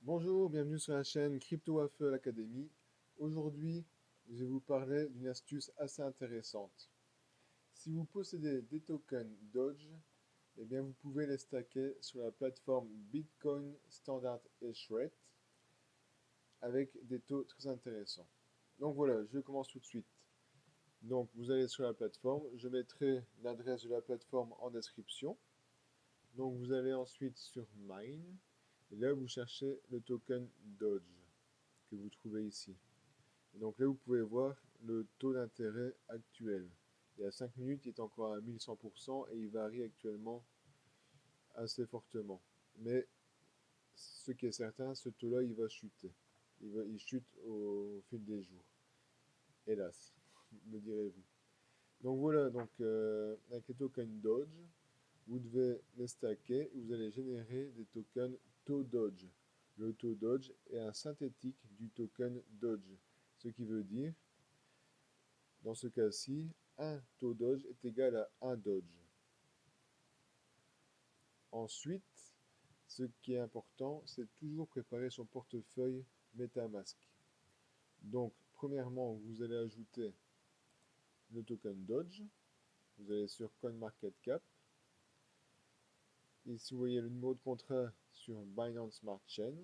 Bonjour, bienvenue sur la chaîne Crypto Waffle Academy. Aujourd'hui, je vais vous parler d'une astuce assez intéressante. Si vous possédez des tokens Doge, eh bien vous pouvez les stacker sur la plateforme Bitcoin Standard Hash Rate avec des taux très intéressants. Donc voilà, je commence tout de suite. Donc vous allez sur la plateforme, je mettrai l'adresse de la plateforme en description. Donc vous allez ensuite sur Mine, et là vous cherchez le token Doge que vous trouvez ici. Et donc là vous pouvez voir le taux d'intérêt actuel. Il y a 5 minutes, il est encore à 1100% et il varie actuellement assez fortement. Mais ce qui est certain, ce taux-là, il va chuter. Il chute au fil des jours. Hélas, me direz-vous. Donc voilà, avec les tokens Doge, vous devez les stacker et vous allez générer des tokens TODOGE. Le TODOGE est un synthétique du token Doge, ce qui veut dire, dans ce cas-ci, un TODOGE est égal à un Doge. Ensuite, ce qui est important, c'est toujours préparer son portefeuille MetaMask. Donc, premièrement, vous allez ajouter le token Doge. Vous allez sur CoinMarketCap. Ici, vous voyez le numéro de contrat sur Binance Smart Chain.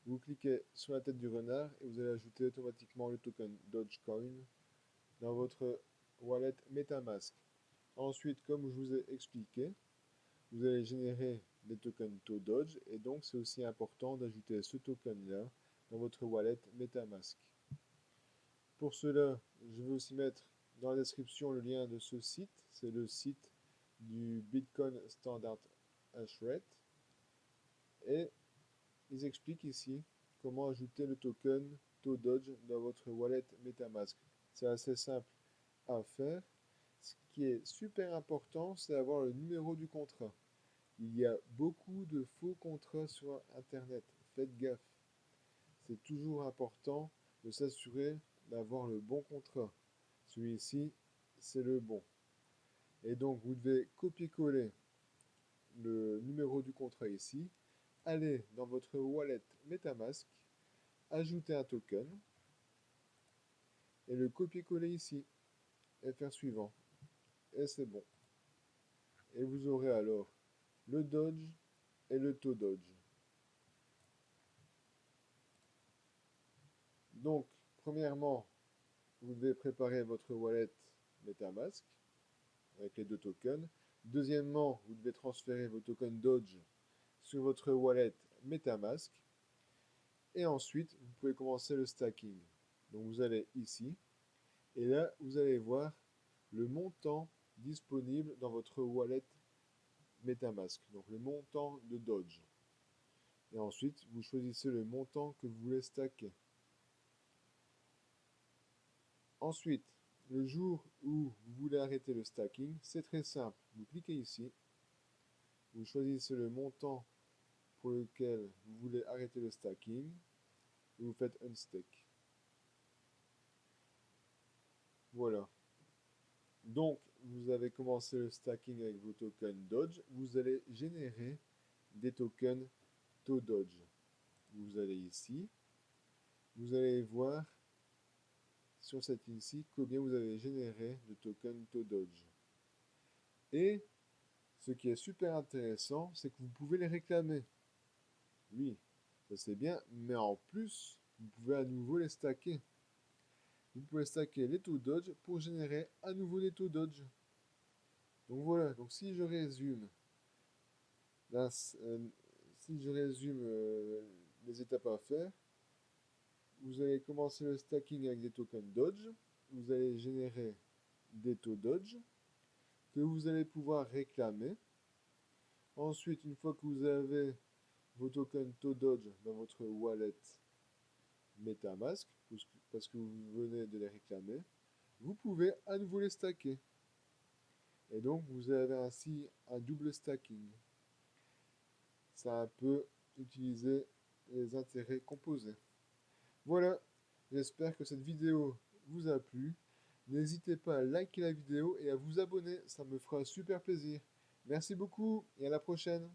Vous cliquez sur la tête du renard et vous allez ajouter automatiquement le token Dogecoin dans votre wallet MetaMask. Ensuite, comme je vous ai expliqué, vous allez générer des tokens TODOGE et donc c'est aussi important d'ajouter ce token-là dans votre wallet MetaMask. Pour cela, je vais aussi mettre dans la description le lien de ce site. C'est le site du Bitcoin Standard Hash Rate. Et ils expliquent ici comment ajouter le token TODOGE dans votre wallet MetaMask. C'est assez simple à faire. Ce qui est super important, c'est d'avoir le numéro du contrat. Il y a beaucoup de faux contrats sur Internet. Faites gaffe. C'est toujours important de s'assurer d'avoir le bon contrat. Celui-ci, c'est le bon. Et donc, vous devez copier-coller le numéro du contrat ici, aller dans votre wallet MetaMask, ajouter un token, et le copier-coller ici, et faire suivant. Et c'est bon. Et vous aurez alors le Doge et le TODOGE. Donc, premièrement, vous devez préparer votre wallet MetaMask avec les deux tokens. Deuxièmement, vous devez transférer vos tokens Doge sur votre wallet MetaMask. Et ensuite, vous pouvez commencer le stacking. Donc, vous allez ici. Et là, vous allez voir le montant disponible dans votre wallet MetaMask. Donc, le montant de Doge. Et ensuite, vous choisissez le montant que vous voulez stacker. Ensuite, le jour où vous voulez arrêter le stacking, c'est très simple. Vous cliquez ici, vous choisissez le montant pour lequel vous voulez arrêter le stacking, et vous faites unstake. Voilà. Donc, vous avez commencé le stacking avec vos tokens Doge, vous allez générer des tokens TODOGE. Vous allez ici, vous allez voir sur cette ligne ci combien vous avez généré de tokens TODOGE. Et ce qui est super intéressant, c'est que vous pouvez les réclamer. Oui, ça c'est bien, mais en plus, vous pouvez à nouveau les stacker. Vous pouvez stacker les TODOGE pour générer à nouveau des TODOGE. Donc voilà, donc si je résume, les étapes à faire, vous allez commencer le stacking avec des tokens Doge, vous allez générer des TODOGE que vous allez pouvoir réclamer. Ensuite, une fois que vous avez vos tokens TODOGE dans votre wallet MetaMask, parce que vous venez de les réclamer, vous pouvez à nouveau les stacker. Et donc, vous avez ainsi un double stacking. Ça un peu utiliser les intérêts composés. Voilà, j'espère que cette vidéo vous a plu. N'hésitez pas à liker la vidéo et à vous abonner, ça me fera super plaisir. Merci beaucoup et à la prochaine.